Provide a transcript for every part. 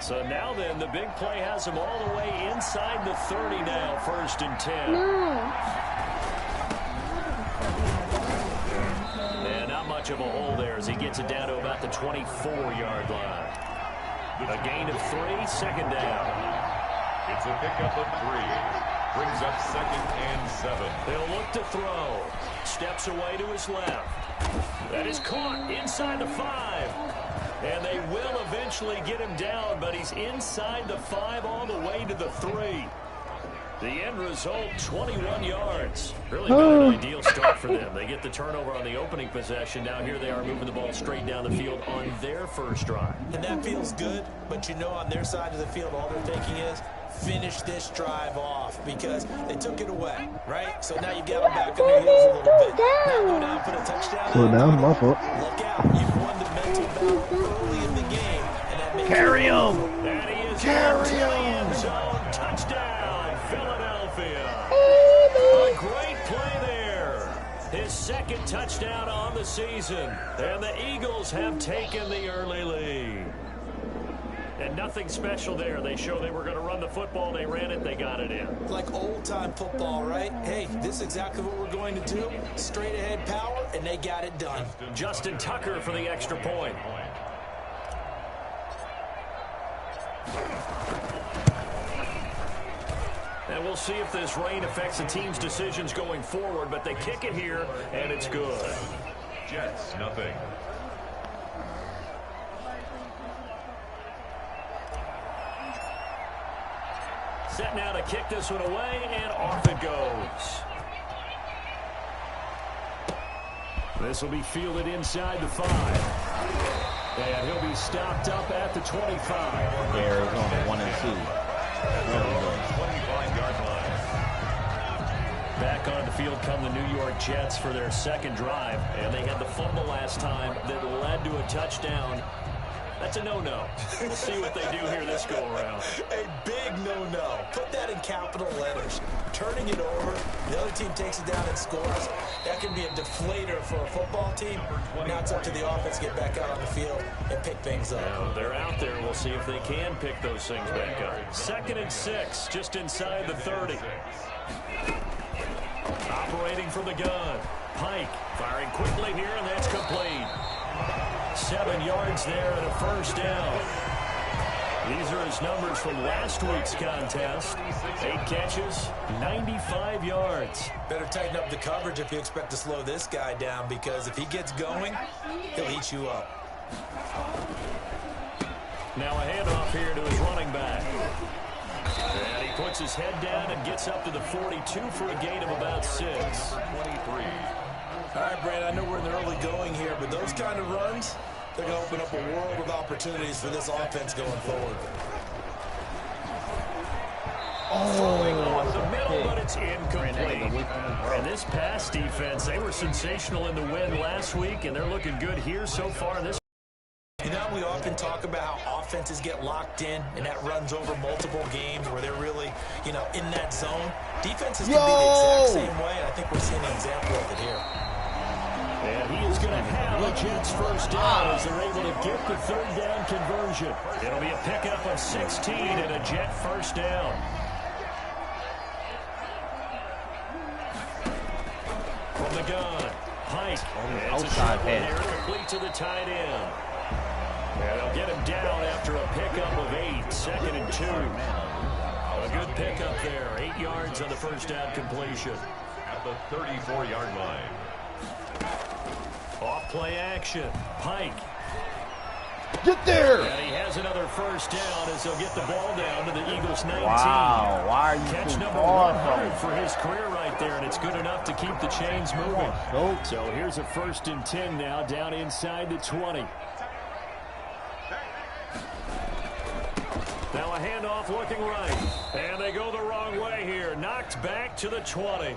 So now then, the big play has him all the way inside the 30 now, 1st and 10. No. And not much of a hole there as he gets it down to about the 24-yard line. A gain of 3, 2nd down. It's a pickup of 3. Brings up 2nd and 7. They'll look to throw. Steps away to his left. That is caught inside the 5. And they will eventually get him down, but he's inside the 5 all the way to the 3. The end result, 21 yards. Really been an ideal start for them. They get the turnover on the opening possession. Now here they are moving the ball straight down the field on their first drive. And that feels good, but you know on their side of the field, all they're thinking is, finish this drive off because they took it away, right? So now you get them back on their heels a little bit. Now go down, put a touchdown. Slow down, my fault. Look out. You've won the mental battle early in the game. And that makes Carry him. And he is into the end zone. Touchdown, Philadelphia. A great play there. His 2nd touchdown on the season. And the Eagles have taken the early lead. And nothing special there. They showed they were going to run the football. They ran it. They got it in. Like old-time football, right? Hey, this is exactly what we're going to do. Straight ahead power, and they got it done. Justin Tucker for the extra point. And we'll see if this rain affects the team's decisions going forward, but they kick it here, and it's good. Jets, nothing. Set now to kick this one away, and off it goes. This will be fielded inside the 5. And he'll be stopped up at the 25. Arizona 1 and 2. 25-yard line. Back on the field come the New York Jets for their 2nd drive. And they had the fumble last time that led to a touchdown. That's a no-no. We'll see what they do here this go-around. A big no-no. Put that in capital letters. Turning it over, the other team takes it down and scores. That can be a deflator for a football team. Now it's up to the offense to get back out on the field and pick things up. Now they're out there. We'll see if they can pick those things back up. 2nd and 6, just inside the 30. Operating from the gun. Pike firing quickly here, and that's complete. 7 yards there and a 1st down. These are his numbers from last week's contest. 8 catches, 95 yards. Better tighten up the coverage if you expect to slow this guy down, because if he gets going, he'll eat you up. Now a handoff here to his running back. And he puts his head down and gets up to the 42 for a gain of about 6. 23. All right, Brad, I know we're in the early going here, but those kind of runs, they're going to open up a world of opportunities for this offense going forward. Oh, the middle, but it's incomplete. And this pass defense, they were sensational in the win last week, and they're looking good here so far in this. You know, we often talk about how offenses get locked in, and that runs over multiple games where they're really, you know, in that zone. Defenses can be the exact same way, and I think we're seeing an example of it here. And he is going to have a Jets 1st down as they're able to get the 3rd down conversion. It'll be a pickup of 16 and a Jet 1st down. From the gun, Pike. It's a short one here, complete to the tight end. And they'll get him down after a pickup of 8, 2nd and 2. A good pickup there, 8 yards on the 1st down completion. At the 34-yard line. Off play action, Pike. Get there! And he has another 1st down as they'll get the ball down to the Eagles 19. Wow, why are you Catch too number far 100 for his career right there, and it's good enough to keep the chains moving. Go. So here's a 1st and 10 now, down inside the 20. Now a handoff looking right, and they go the wrong way here. Knocked back to the 20.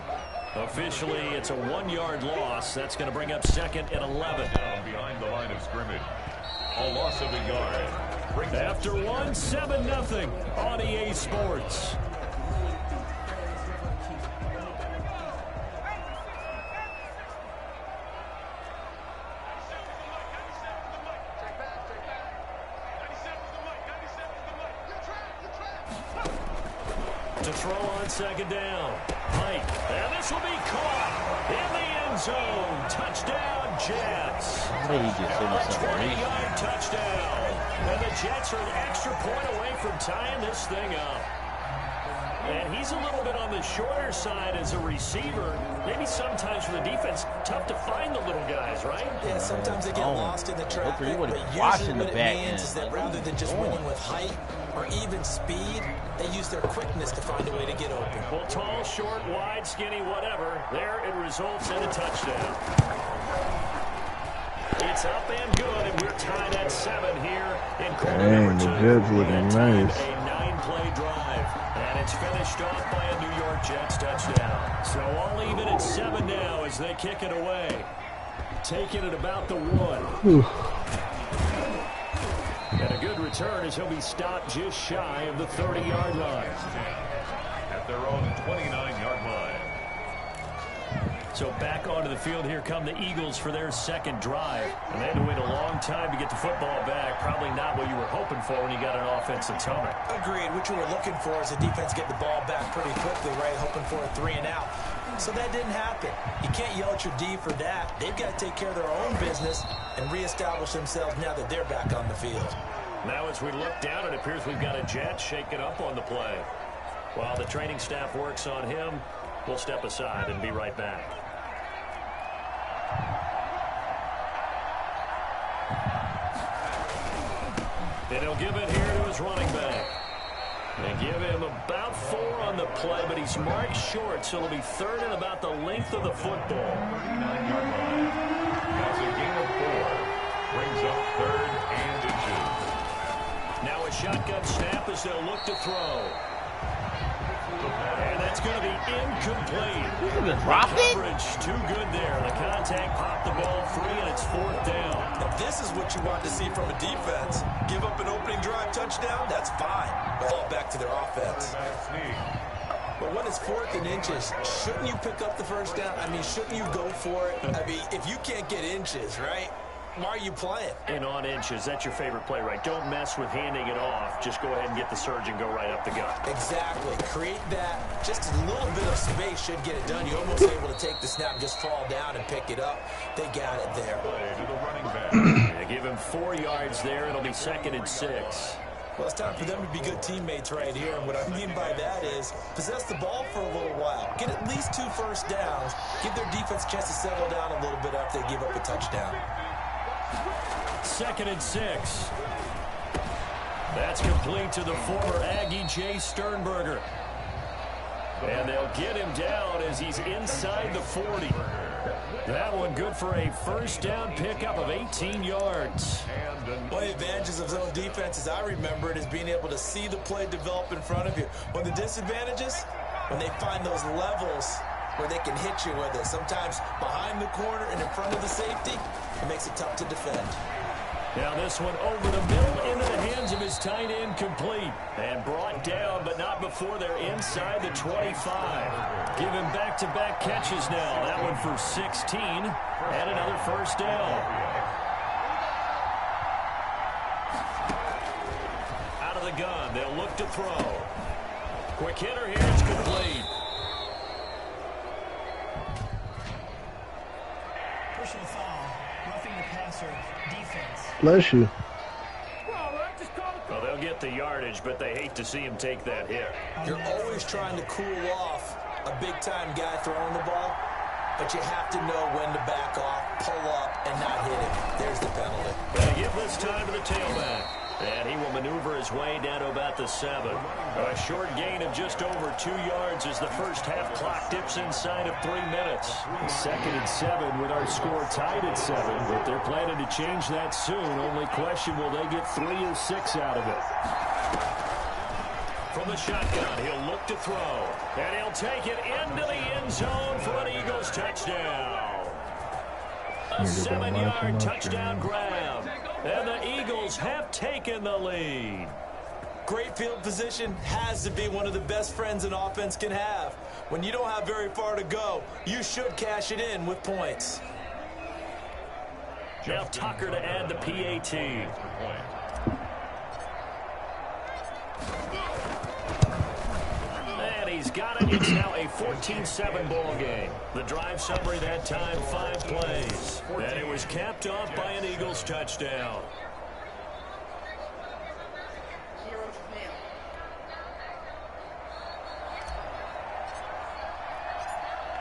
Officially, it's a 1-yard loss. That's going to bring up 2nd and 11. Down behind the line of scrimmage. A loss of a yard. After 1, 7-0 on EA Sports. To throw on second down. Pike. And this will be caught in the end zone. Touchdown, Jets. Hey, he just said A something. 20-yard touchdown. And the Jets are an extra point away from tying this thing up. And he's a little bit on the shorter side as a receiver. Maybe sometimes for the defense, tough to find the little guys, right? Yeah, sometimes they get lost in the traffic, but watching usually the what it back means end. is that rather than just winning with height or even speed, they use their quickness to find a way to get open. Well, tall, short, wide, skinny, whatever. There it results in a touchdown. It's up and good, and we're tied at 7 here in quarter Dang, number the 2. Jets looking That nice. time, a 9-play drive, and it's finished off by a New York Jets touchdown. So all even at 7 now as they kick it away. Taking it about the 1. And a good return as he'll be stopped just shy of the 30-yard line. At their own 29-yard line. So back onto the field, here come the Eagles for their second drive. And they had to wait a long time to get the football back. Probably not what you were hoping for when you got an offensive tunnel. Agreed. What you were looking for is the defense get the ball back pretty quickly, right? Hoping for a 3 and out. So that didn't happen. You can't yell at your D for that. They've got to take care of their own business and reestablish themselves now that they're back on the field. Now as we look down, it appears we've got a Jet shaking up on the play. While the training staff works on him, we'll step aside and be right back. And he'll give it here to his running back. They give him about 4 on the play, but he's marked short, so it'll be 3rd and about the length of the football. 39-yard line. That's a gain of 4. Brings up 3rd and 2. Now a shotgun snap as they'll look to throw. And that's going to be incomplete. Coverage too good there. The contact popped the ball free, and it's 4th down. And this is what you want to see from a defense. Give up an opening drive touchdown, that's fine. Ball back to their offense. But when it's 4th and inches, shouldn't you pick up the first down? I mean, shouldn't you go for it? I mean, if you can't get inches, right? Why are you playing? And on inches, that's your favorite play, right? Don't mess with handing it off. Just go ahead and get the surge and go right up the gut. Exactly. Create that. Just a little bit of space should get it done. You're almost able to take the snap, just fall down and pick it up. They got it there. Play to the running back. They give him 4 yards there. It'll be 2nd and 6. Well, it's time for them to be good teammates right here. And what I mean by that is possess the ball for a little while. Get at least 2 first downs. Give their defense a chance to settle down a little bit after they give up a touchdown. 2nd and 6. That's complete to the former Aggie Jay Sternberger. And they'll get him down as he's inside the 40. That one good for a first down pickup of 18 yards. One of the advantages of zone defense, as I remember it, is being able to see the play develop in front of you. One of the disadvantages, when they find those levels where they can hit you with it, sometimes behind the corner and in front of the safety, it makes it tough to defend. Now this one over the middle into the hands of his tight end, complete. And brought down, but not before they're inside the 25. Give him back-to-back catches now. That one for 16 and another first down. Out of the gun, they'll look to throw. Quick hitter here, it's complete. Personal foul, roughing the passer, defense. Bless you. Well, they'll get the yardage, but they hate to see him take that hit. You're always trying to cool off a big-time guy throwing the ball, but you have to know when to back off, pull up, and not hit him. There's the penalty. They give this time to the tailback. And he will maneuver his way down to about the 7. A short gain of just over 2 yards as the first half clock dips inside of 3 minutes. 2nd and 7 with our score tied at 7. But they're planning to change that soon. Only question, will they get 3 or 6 out of it? From the shotgun, he'll look to throw. And he'll take it into the end zone for an Eagles touchdown. A 7-yard touchdown grab. And the Eagles have taken the lead. Great field position has to be one of the best friends an offense can have. When you don't have very far to go, you should cash it in with points. Now Tucker to add the PAT. It's now a 14-7 ball game. The drive summary that time, 5 plays. And it was capped off by an Eagles touchdown.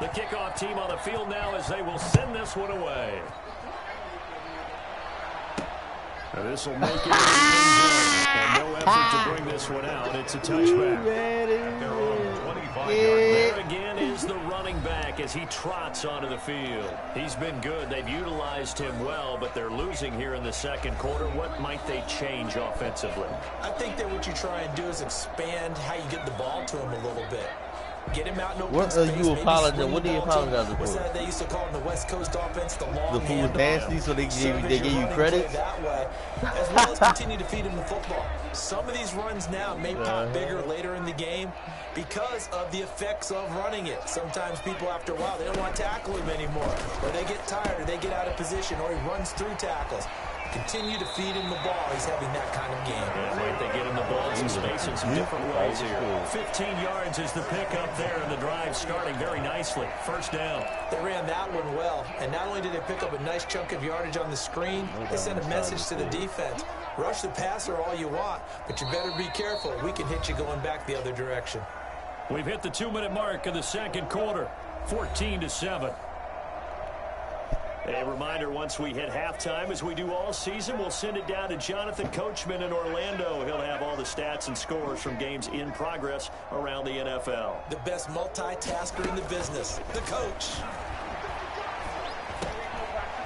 The kickoff team on the field now as they will send this one away. Now this will make it into the end zone. And no effort to bring this one out. It's a touchback. There again is the running back as he trots onto the field. He's been good. They've utilized him well, but they're losing here in the second quarter. What might they change offensively? I think that what you try and do is expand how you get the ball to him a little bit. Get him out in open space. What do you apologize for? What's that they used to call in the West Coast offense? The long The food was nasty, so they gave you credit? That way, as well as continue to feed him the football. Some of these runs now may pop bigger later in the game because of the effects of running it. Sometimes people, after a while, they don't want to tackle him anymore. Or they get tired, or they get out of position, or he runs through tackles. Continue to feed him the ball. He's having that kind of game. Yeah, right, they get him the ball in some space in some different ways here. 15 yards is the pickup there, and the drive starting very nicely. First down. They ran that one well, and not only did they pick up a nice chunk of yardage on the screen, they sent a message to the defense. Rush the passer all you want, but you better be careful. We can hit you going back the other direction. We've hit the 2-minute mark of the second quarter, 14-7. A reminder, once we hit halftime, as we do all season, we'll send it down to Jonathan Coachman in Orlando. He'll have all the stats and scores from games in progress around the NFL. The best multitasker in the business, the coach.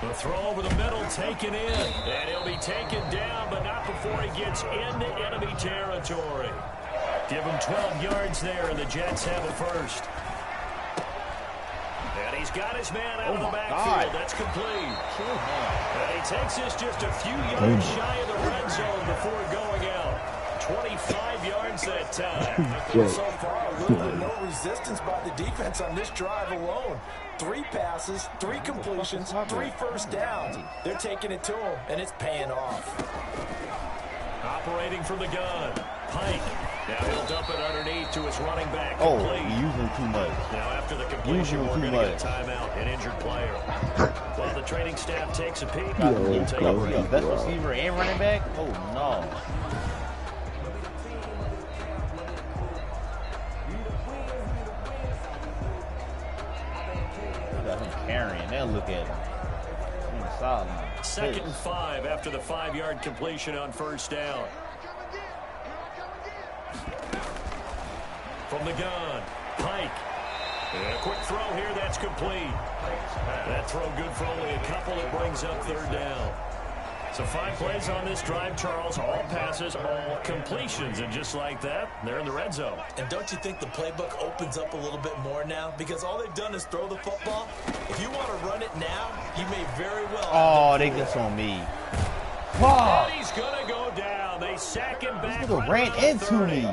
The throw over the middle, taken in. And he'll be taken down, but not before he gets into enemy territory. Give him 12 yards there, and the Jets have it first. And he's got his man out of the backfield. That's complete. And he takes this just a few yards shy of the red zone before going out. 25 yards that time. So far, a little bit no resistance by the defense on this drive alone. 3 passes, 3 completions, 3 first downs. They're taking it to him, and it's paying off. Operating from the gun, Pike. Now he'll dump it underneath to his running back. Oh, Complete. you're using too much. Now after the completion, we're going to get a timeout, an injured player. While the training staff takes a peek, we'll take a break. Best receiver and running back? Oh, no. Got him carrying. Now look at him. Solid. 2nd and 5 after the 5-yard completion on first down. From the gun, Pike. And a quick throw here, that's complete. That throw good for only a couple. It brings up 3rd down. So 5 plays on this drive, Charles. All passes, all completions. And just like that, they're in the red zone. And don't you think the playbook opens up a little bit more now? Because all they've done is throw the football. If you want to run it now, you may very well. Oh, they just on me. And he's going to go down. They sack him back. This nigga ran into me.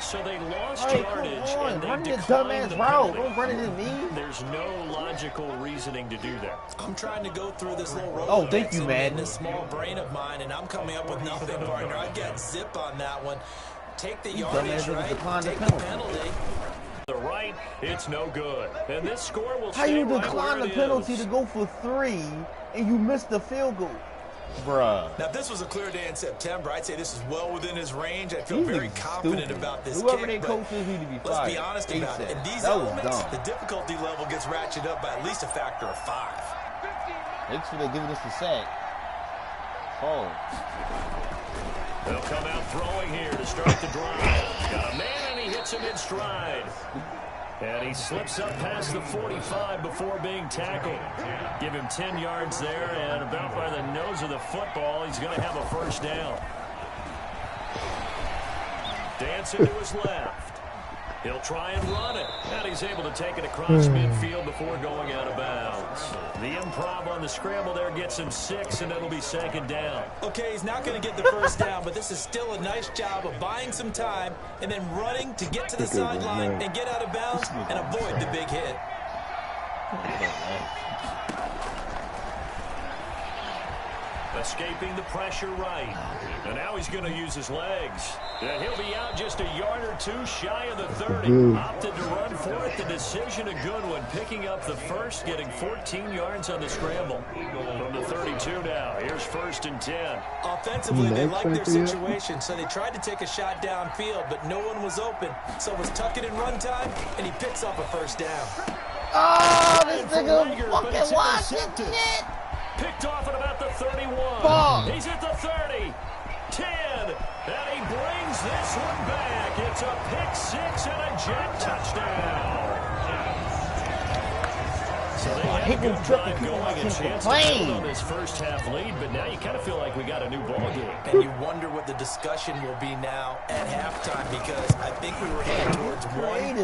So they lost Hey, yardage. come on. And they Run this declined dumbass the route. penalty. Don't run it in me. There's no logical reasoning to do that. I'm trying to go through this little road. Oh, thank you, man. This small brain of mine, and I'm coming up with nothing, partner. I got zip on that one. Take the yardage, right? Take the penalty. The right, it's no good. And this score will How stay you right decline where the it penalty is. to go for 3 and you missed the field goal? Bruh. Now, if this was a clear day in September, I'd say this is well within his range. I feel very confident about this Whoever kick, they coaches need to be fired. let's be honest about it. In these that was elements, dumb. the difficulty level gets ratcheted up by at least a factor of 5. Make sure they're giving us the sack. Oh. They'll come out throwing here to start the drive. Got a man, and he hits him in stride. And he slips up past the 45 before being tackled. Give him 10 yards there, and about by the nose of the football, he's going to have a first down. Dancing to his left. He'll try and run it. And he's able to take it across midfield before going out of bounds. The improv on the scramble there gets him 6, and it'll be 2nd down. Okay, he's not going to get the first down, but this is still a nice job of buying some time and then running to get to the sideline and get out of bounds and avoid the big hit. Escaping the pressure right. And now he's going to use his legs. And he'll be out just a yard or two shy of the 30. Opted to run for it. The decision a good one. Picking up the first, getting 14 yards on the scramble. From the 32 now. Here's 1st and 10. Offensively, they liked their situation, so they tried to take a shot downfield, but no one was open. So it was tuck it in run time, and he picks up a 1st down. Oh, this nigga fucking watching shit. Picked off at about the 31. Ball. He's at the 30. 10. And he brings this one back. It's a pick 6 and a jet touchdown. So they had a good drive going, a chance to build on this first half lead, but now you kind of feel like we got a new ball game. And you wonder what the discussion will be now at halftime, because I think we were heading towards one.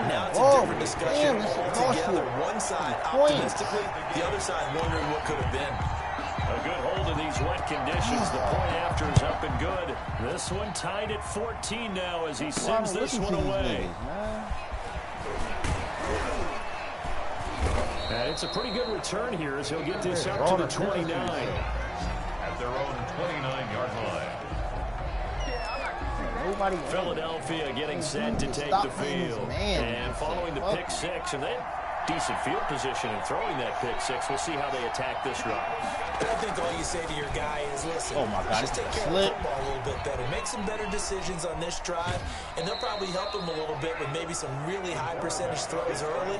Now it's a different discussion altogether. One side optimistically, the other side wondering what could have been. A good hold in these wet conditions. The point after is up and good. This one tied at 14 now as he sends this one away. And it's a pretty good return here as he'll get this up to the 29. At their own 29-yard line. Philadelphia getting set to take the field. And following the pick 6, and then decent field position and throwing that pick 6. We'll see how they attack this drive. I think all you say to your guy is, listen, just take care of the football a little bit better. Make some better decisions on this drive, and they'll probably help him a little bit with maybe some really high percentage throws early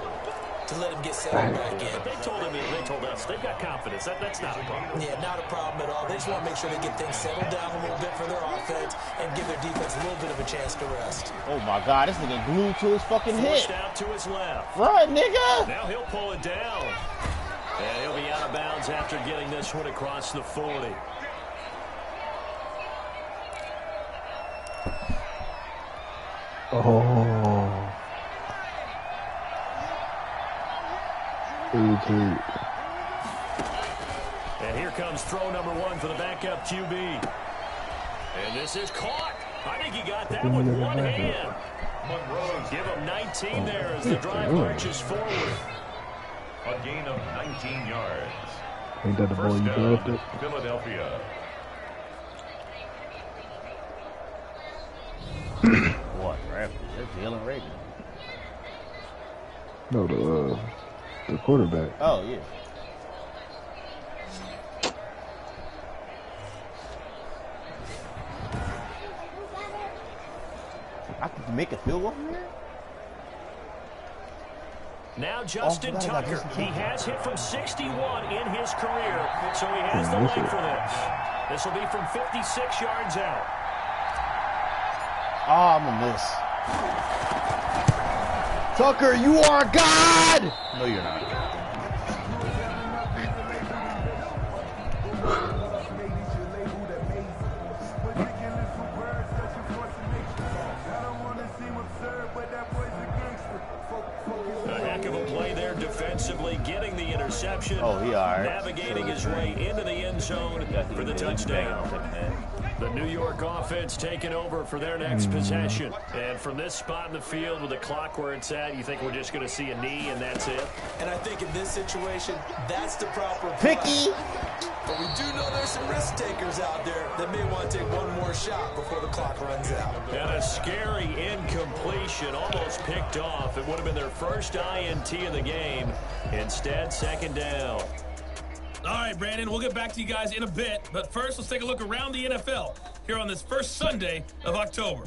to let him get settled back in. But they told us they've got confidence. That's not a problem. Yeah, not a problem at all. They just want to make sure they get things settled down a little bit for their offense and give their defense a little bit of a chance to rest. Oh my God, this nigga glued to his fucking Forced hip. out to his left. Run, nigga. Now he'll pull it down. And he'll be out of bounds after getting this one across the 40. Oh. And here comes throw number 1 for the backup QB. And this is caught. I think he got that with one hand. Give him 19 there as the drive marches forward. A gain of 19 yards. Ain't that the ball you drafted? Philadelphia. What, drafted? That's Jalen Reagan. No, the quarterback. Oh, yeah. I could make a field goal from here? Now Justin Tucker. He has hit from 61 in his career, so he has the leg for this. This will be from 56 yards out. Oh, I'm going to miss. Tucker, you are God! No, you're not. Defensively getting the interception. Oh, he all right. Navigating his way into the end zone for the touchdown. The New York offense taking over for their next possession. And from this spot in the field with the clock where it's at, you think we're just going to see a knee and that's it? And I think in this situation, that's the proper Picky. But we do know there's some risk takers out there that may want to take one more shot before the clock runs out. And a scary incompletion, almost picked off. It would have been their first INT of the game. Instead, 2nd down. All right, Brandon, we'll get back to you guys in a bit. But first, let's take a look around the NFL here on this first Sunday of October.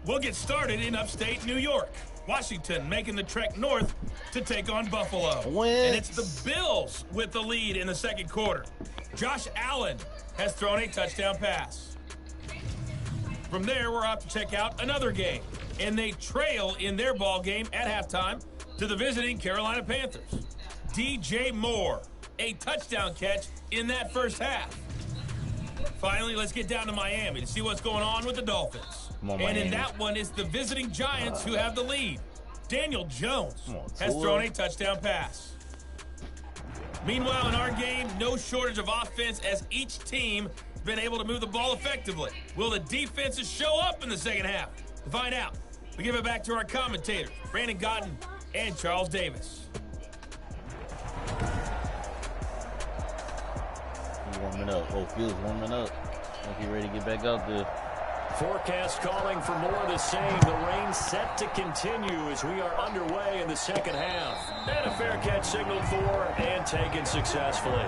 We'll get started in upstate New York. Washington making the trek north to take on Buffalo. And it's the Bills with the lead in the second quarter. Josh Allen has thrown a touchdown pass. From there, we're off to check out another game. And they trail in their ball game at halftime to the visiting Carolina Panthers. DJ Moore, a touchdown catch in that first half. Finally, let's get down to Miami to see what's going on with the Dolphins. And in that one, it's the visiting Giants who have the lead. Daniel Jones has thrown a touchdown pass. Meanwhile, in our game, no shortage of offense as each team has been able to move the ball effectively. Will the defenses show up in the second half? To find out, we give it back to our commentators, Brandon Gotten and Charles Davis. warming up. Oh, Fields warming up. Think he ready to get back out there. Forecast calling for more of the same. The rain set to continue as we are underway in the second half. And a fair catch signaled for and taken successfully.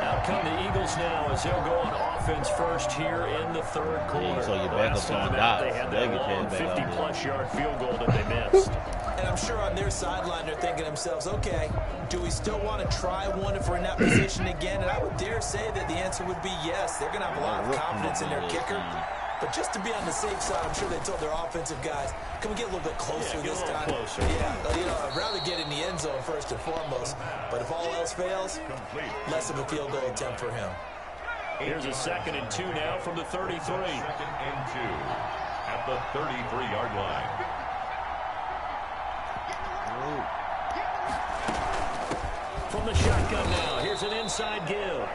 Out come the Eagles now as they'll go on offense first here in the third quarter. So your backup on dots. They had that long 50-plus yard field goal that they missed. And I'm sure on their sideline they're thinking to themselves, okay, do we still want to try one if we're in that position again? And I would dare say that the answer would be yes. They're going to have a lot of confidence in their kicker. But just to be on the safe side, I'm sure they told their offensive guys, can we get a little bit closer this time? Closer. Yeah, you know, I'd rather get in the end zone first and foremost. But if all else fails, less of a field goal attempt for him. Here's a 2nd and 2 now from the 33. 2nd and 2 at the 33-yard line. From the shotgun now, here's an inside give.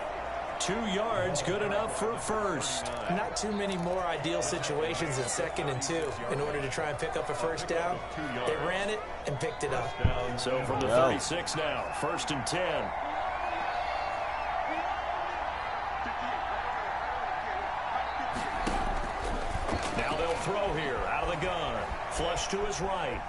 2 yards, good enough for a first. Not too many more ideal situations in 2nd and 2 in order to try and pick up a first down. They ran it and picked it up. So from the 36 now, 1st and 10. Now they'll throw here out of the gun. Flush to his right.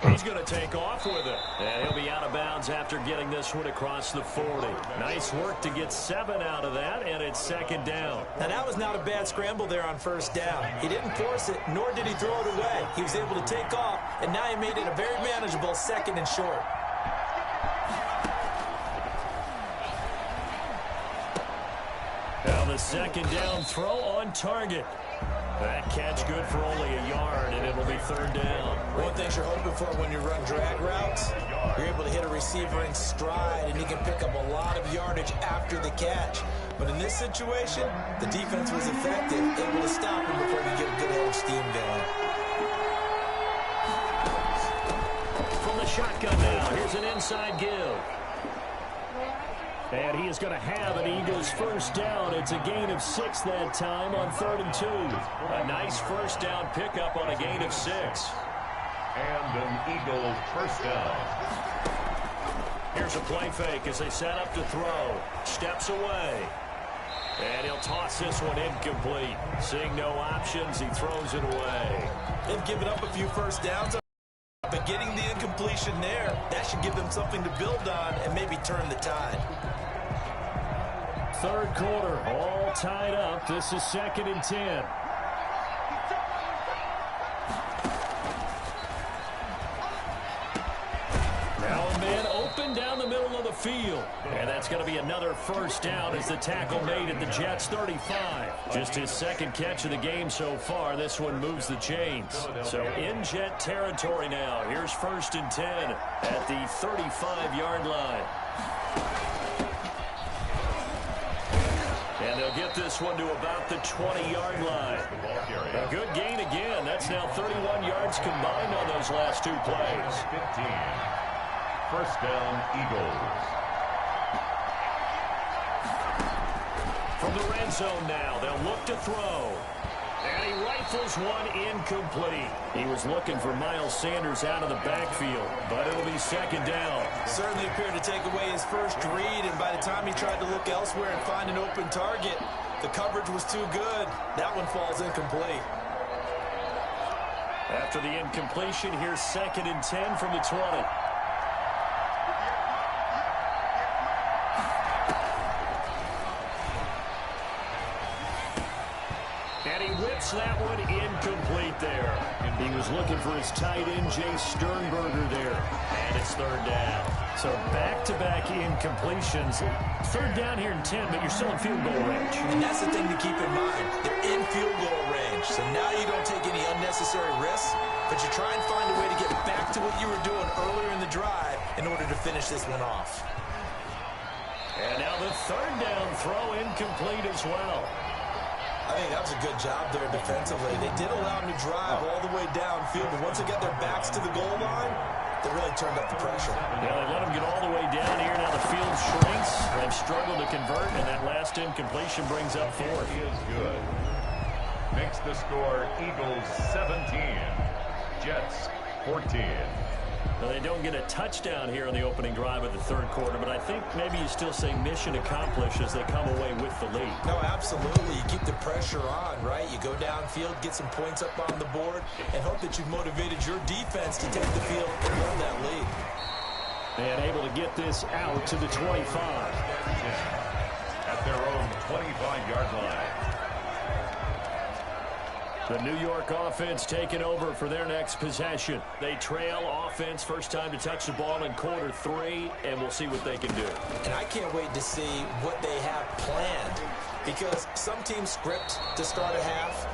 He's going to take off with it. And he'll be out of bounds after getting this one across the 40. Nice work to get 7 out of that, and it's 2nd down. Now, that was not a bad scramble there on 1st down. He didn't force it, nor did he throw it away. He was able to take off, and now he made it a very manageable 2nd and short. Now the 2nd down throw on target. That catch good for only a yard, and it'll be 3rd down. One thing you're hoping for when you run drag routes, you're able to hit a receiver in stride, and he can pick up a lot of yardage after the catch. But in this situation, the defense was effective, able to stop him before he get a good head of steam going. From the shotgun now, here's an inside give. And he is going to have an Eagles first down. It's a gain of 6 that time on 3rd and 2. A nice first down pickup on a gain of 6. And an Eagles first down. Here's a play fake as they set up to throw. Steps away. And he'll toss this one incomplete. Seeing no options, he throws it away. They've given up a few first downs, but getting the incompletion there, that should give them something to build on and maybe turn the tide. 3rd quarter, all tied up. This is 2nd and 10. Now a man open down the middle of the field. And that's going to be another first down as the tackle made at the Jets' 35. Just his 2nd catch of the game so far. This one moves the chains. So in Jet territory now. Here's 1st and 10 at the 35-yard line. And they'll get this one to about the 20-yard line. A good gain again. That's now 31 yards combined on those last 2 plays. 15. First down, Eagles. From the red zone now, they'll look to throw. And he rifles one incomplete. He was looking for Miles Sanders out of the backfield, but it'll be 2nd down. Certainly appeared to take away his first read, and by the time he tried to look elsewhere and find an open target, the coverage was too good. That one falls incomplete. After the incompletion, here's 2nd and 10 from the 20. That one incomplete there. He was looking for his tight end, Jay Sternberger there. And it's 3rd down. So back-to-back incompletions. 3rd down here in 10, but you're still in field goal range. And that's the thing to keep in mind. They're in field goal range. So now you don't take any unnecessary risks, but you try and find a way to get back to what you were doing earlier in the drive in order to finish this one off. And now the 3rd down throw incomplete as well. I think that was a good job there defensively. They did allow them to drive all the way downfield, but once they got their backs to the goal line, they really turned up the pressure. Yeah, they let them get all the way down here. Now the field shrinks. They've struggled to convert, and that last incompletion brings up 4th. He is good. Makes the score Eagles 17, Jets 14. Well, they don't get a touchdown here on the opening drive of the third quarter, but I think maybe you still say mission accomplished as they come away with the lead. No, absolutely. You keep the pressure on, right? You go downfield, get some points up on the board, and hope that you've motivated your defense to take the field and hold that lead. And able to get this out to the 25. At their own 25-yard line. The New York offense taking over for their next possession. They trail offense, first time to touch the ball in quarter 3, and we'll see what they can do. And I can't wait to see what they have planned, because some teams script to start a half.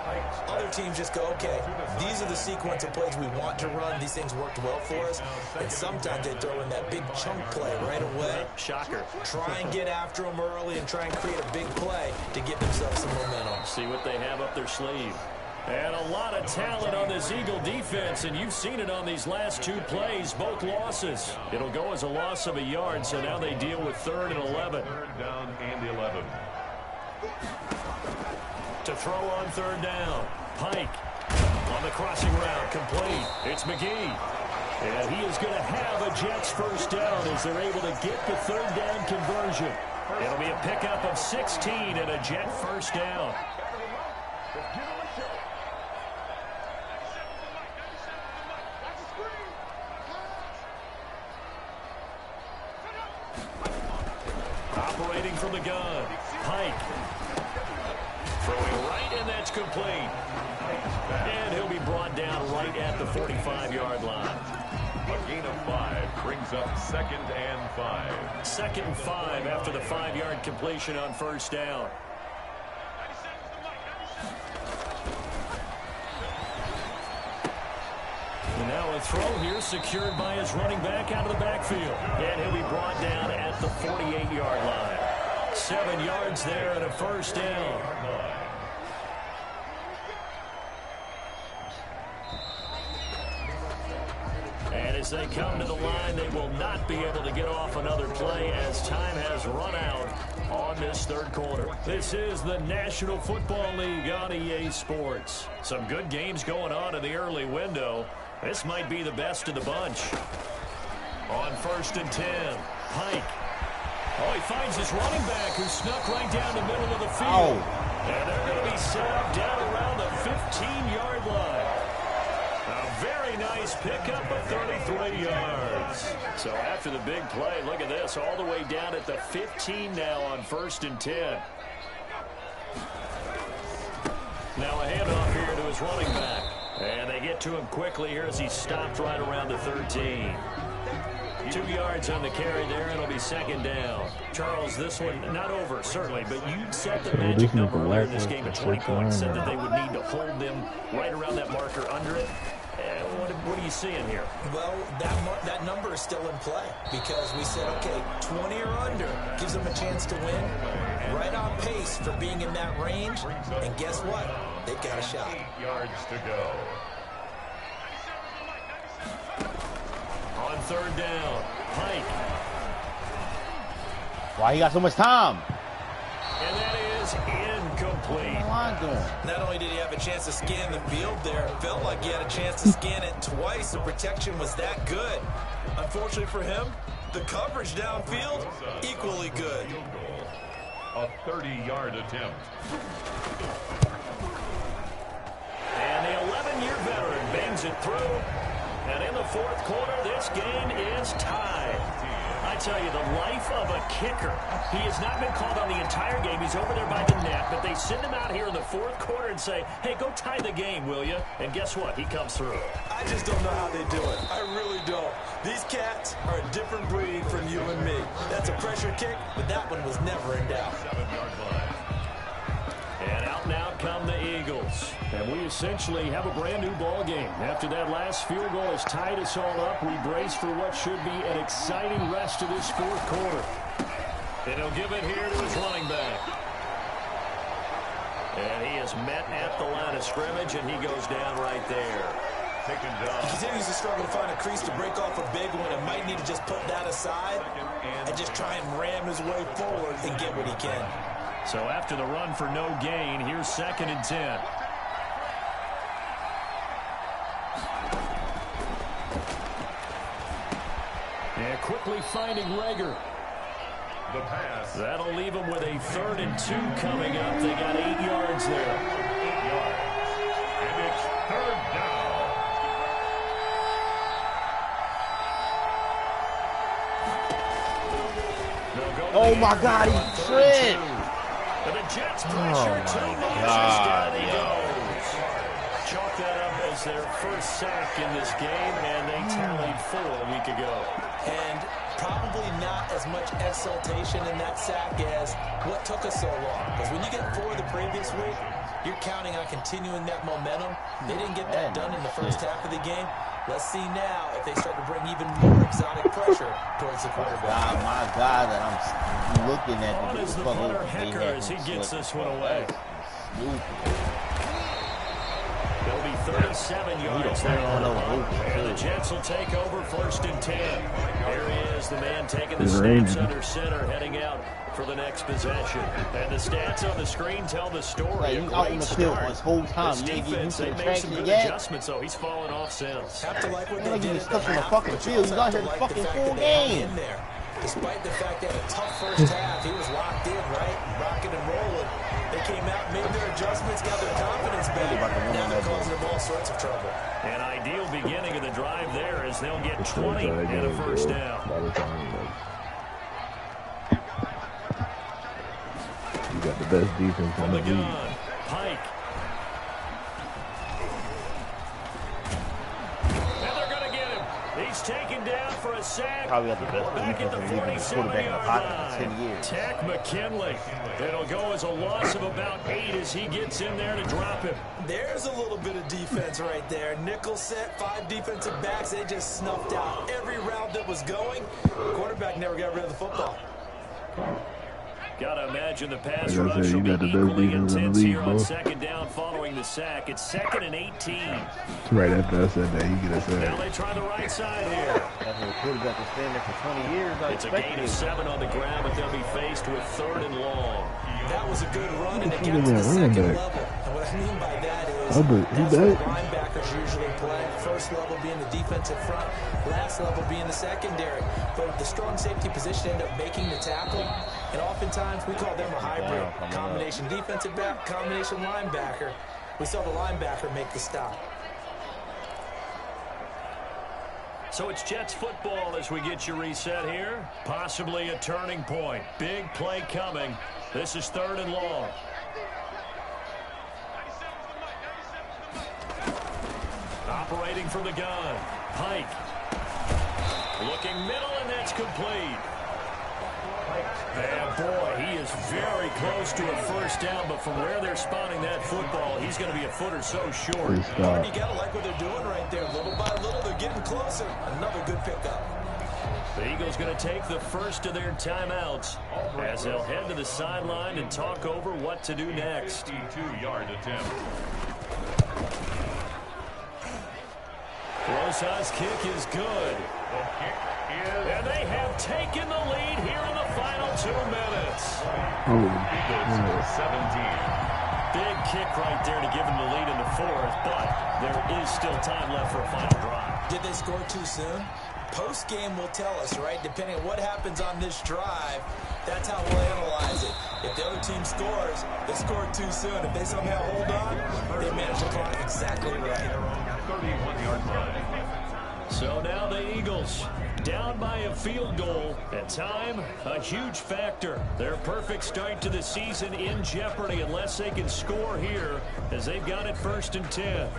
Other teams just go, okay, these are the sequence of plays we want to run. These things worked well for us. And sometimes they throw in that big chunk play right away. Shocker. Try and get after them early and try and create a big play to give themselves some momentum. See what they have up their sleeve. And a lot of talent on this Eagle defense, and you've seen it on these last 2 plays, both losses. It'll go as a loss of a yard, so now they deal with 3rd and 11. 3rd down and 11. To throw on 3rd down, Pike on the crossing route, complete. It's McGee. And he is going to have a Jets first down as they're able to get the 3rd down conversion. It'll be a pickup of 16 and a Jet first down. Operating from the gun, Pike. Throwing right, and that's complete. And he'll be brought down right at the 45-yard line. A gain of 5 brings up 2nd and 5. 2nd and 5 after the 5-yard completion on first down. And now a throw here secured by his running back out of the backfield. And he'll be brought down at the 48-yard line. 7 yards there and a first down. And as they come to the line, they will not be able to get off another play as time has run out on this 3rd quarter. This is the National Football League on EA Sports. Some good games going on in the early window. This might be the best of the bunch. On 1st and 10, Pike. Oh, he finds his running back who snuck right down the middle of the field. And they're going to be set up down around the 15-yard line. A very nice pickup of 33 yards. So after the big play, look at this, all the way down at the 15 now on 1st and 10. Now a handoff here to his running back. And they get to him quickly here as he stopped right around the 13. 2 yards on the carry there, and it'll be 2nd down. Charles, this one, not over, certainly, but you set the magic number earlier in this game at 20 points, said that they would need to hold them right around that marker under it. What are you seeing here? Well, that number is still in play because we said, okay, 20 or under gives them a chance to win. Right on pace for being in that range. And guess what? They've got a shot. 8 yards to go. On 3rd down, Pike. Why he got so much time? And that is incomplete. Not only did he have a chance to scan the field there, it felt like he had a chance to scan it twice. The protection was that good. Unfortunately for him, the coverage downfield, equally good. A 30-yard attempt. And the 11-year veteran bangs it through. And in the 4th quarter, this game is tied. I tell you, the life of a kicker. He has not been called on the entire game. He's over there by the net, but they send him out here in the 4th quarter and say, hey, go tie the game, will you? And guess what? He comes through. I just don't know how they do it. I really don't. These cats are a different breed from you and me. That's a pressure kick, but that one was never in doubt. 7-yard line. And out and out come the Eagles. And we essentially have a brand new ball game. After that last field goal has tied us all up, we brace for what should be an exciting rest of this 4th quarter. And he'll give it here to his running back. And he is met at the line of scrimmage, and he goes down right there. Taken down. He continues to struggle to find a crease to break off a big one and might need to just put that aside and just try and ram his way forward and get what he can. So after the run for no gain, here's 2nd and 10. quickly finding Rager. The pass. That'll leave them with a 3rd and 2 coming up. They got 8 yards there. 8 yards. And it's 3rd down. Oh my God, he tripped. And the Jets pressure 2 motions down he goes. Chalk that up as their first sack in this game, and they tallied 4 a week ago. And probably not as much exultation in that sack as what took us so long. Because when you get 4 the previous week, you're counting on continuing that momentum. They didn't get that done in the first half of the game. Let's see now if they start to bring even more exotic pressure towards the quarterback. Oh my God, that I'm looking at On is the punter Hecker as he gets this one away. It'll be 37 yards there on the punt. And the Jets will take over 1st and 10. Here he is, the man taking the snaps under center, heading out for the next possession. And the stats on the screen tell the story. He's out in the field this whole time. This defense, they made some good adjustments, though. He's fallen off since. Have to like what they did He's stuck in the fucking field. He's out here the fucking full game. Despite the fact they had a tough first half, he was locked in, right? Rocking and rolling. They came out, made their adjustments, got their confidence back. Now they're causing them all sorts of trouble. An ideal beginning of the drive there as they'll get 20 and a first down. You got the best defense in the league. Pike. And they're going to get him. He's taken down for a sack. Probably got the best Back at the defense in the league. 47 Quarterback in the pocket line. for 10 years. Tack McKinley. It'll go as a loss of about 8 as he gets in there to drop him. There's a little bit of defense right there. Nickel set, 5 defensive backs. They just snuffed out every route that was going. Quarterback never got rid of the football. Gotta imagine the pass Like I rush said, will you be got the best equally defense in the intense league, here on bro. 2nd down following the sack. It's 2nd and 18. Right after I said that, he get a Now sack. they try the right side here. That's what a quarterback has been there for 20 years. It's a gain of 7 on the ground, but they'll be faced with 3rd and long. That was a good run, and it Look got at to the that running second back. level. And what I mean by that is Oh, but he that's where back. linebackers usually play. First level being the defensive front, last level being the secondary. But the strong safety position ended up making the tackle, and oftentimes we call them a hybrid. Combination defensive back, combination linebacker. We saw the linebacker make the stop. So it's Jets football as we get you reset here. Possibly a turning point. Big play coming. This is 3rd and long. Operating from the gun. Pike. Looking middle, and that's complete. And boy, he is very close to a first down, but from where they're spotting that football, he's going to be a foot or so short. You got to like what they're doing right there. Little by little, they're getting closer. Another good pickup. The Eagles going to take the first of their timeouts as they'll head to the sideline and talk over what to do next. 52-yard attempt. Rosa's kick is good. And they have taken the lead here in the final 2 minutes. Eagles 17. Big kick right there to give them the lead in the 4th, but there is still time left for a final drive. Did they score too soon? Post-game will tell us, right? Depending on what happens on this drive, that's how we'll analyze it. If the other team scores, they scored too soon. If they somehow hold on, they manage the clock exactly right. 31-yard line. So now the Eagles down by a field goal, and time a huge factor. Their perfect start to the season in jeopardy unless they can score here as they've got it 1st and 10.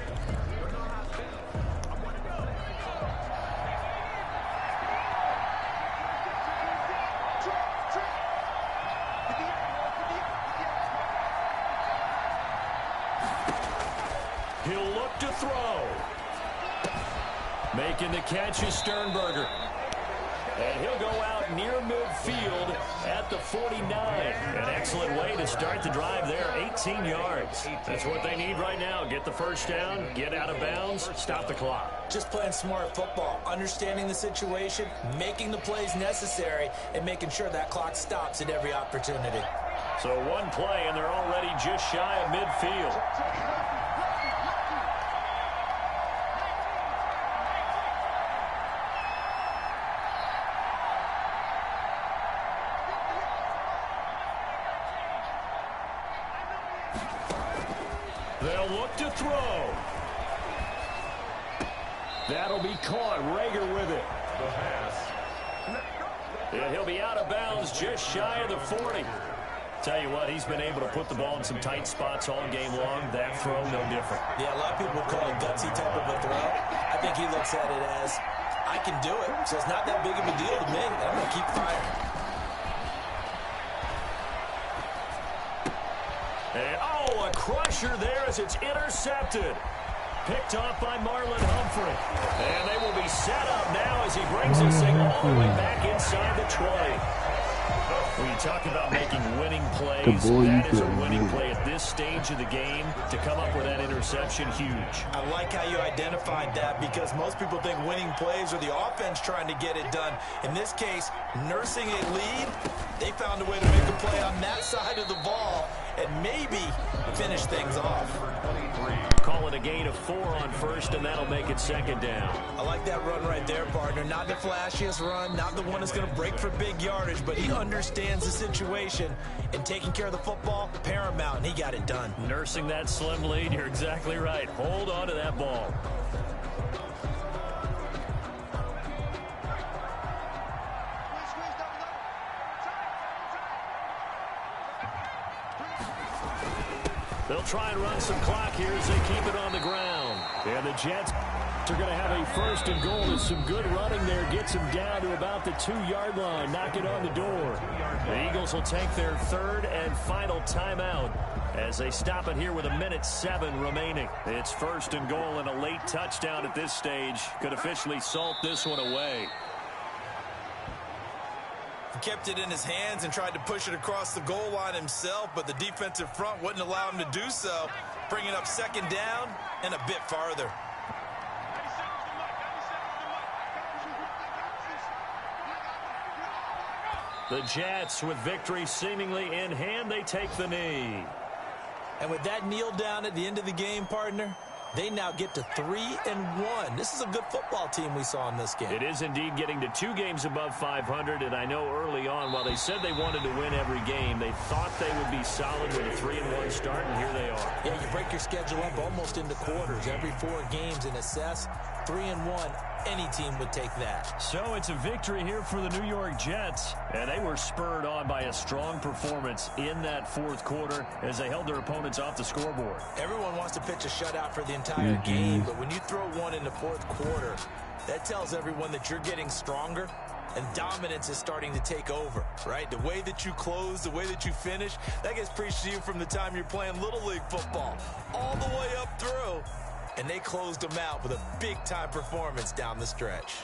He'll look to throw. Making the catch is Sternberger. And he'll go out near midfield at the 49. An excellent way to start the drive there, 18 yards. That's what they need right now. Get the first down, get out of bounds, stop the clock. Just playing smart football, understanding the situation, making the plays necessary, and making sure that clock stops at every opportunity. So one play, and they're already just shy of midfield. They'll look to throw. That'll be caught. Rager with it. The pass. And he'll be out of bounds just shy of the 40. Tell you what, he's been able to put the ball in some tight spots all game long. That throw, no different. Yeah, a lot of people call it gutsy type of a throw. I think he looks at it as, I can do it, so it's not that big of a deal to me. I'm going to keep firing. And, a crusher there as it's intercepted. Picked off by Marlon Humphrey. And they will be set up now as he brings this thing all the way back inside the 20. When you talk about making winning plays, that is a winning play at this stage of the game. To come up with that interception, huge. I like how you identified that because most people think winning plays are the offense trying to get it done. In this case, nursing a lead, they found a way to make a play on that side of the ball and maybe finish things off. Call it a gain of 4 on first, and that'll make it second down. I like that run right there, partner. Not the flashiest run, not the one that's going to break for big yardage, but he understands the situation, and taking care of the football, paramount, and he got it done. Nursing that slim lead, you're exactly right. Hold on to that ball. They'll try and run some clock here as they keep it on the ground. And the Jets are going to have a first and goal. There's some good running there. Gets them down to about the 2-yard line. Knock it on the door. The Eagles will take their third and final timeout as they stop it here with 1:07 remaining. It's first and goal, and a late touchdown at this stage could officially salt this one away. He kept it in his hands and tried to push it across the goal line himself, but the defensive front wouldn't allow him to do so, bringing up second down and a bit farther. The Jets, with victory seemingly in hand, they take the knee. And with that kneel down at the end of the game, partner, they now get to 3-1. This is a good football team we saw in this game. It is indeed getting to 2 games above 500, and I know early on, while they said they wanted to win every game, they thought they would be solid with a 3-1 start, and here they are. Yeah, you break your schedule up almost into quarters, every 4 games, and assess 3-1. Any team would take that. So it's a victory here for the New York Jets, and they were spurred on by a strong performance in that 4th quarter as they held their opponents off the scoreboard. Everyone wants to pitch a shutout for the entire game, but when you throw one in the 4th quarter, that tells everyone that you're getting stronger and dominance is starting to take over, right? The way that you close, the way that you finish, that gets preached to you from the time you're playing Little League football all the way up through. And they closed them out with a big-time performance down the stretch.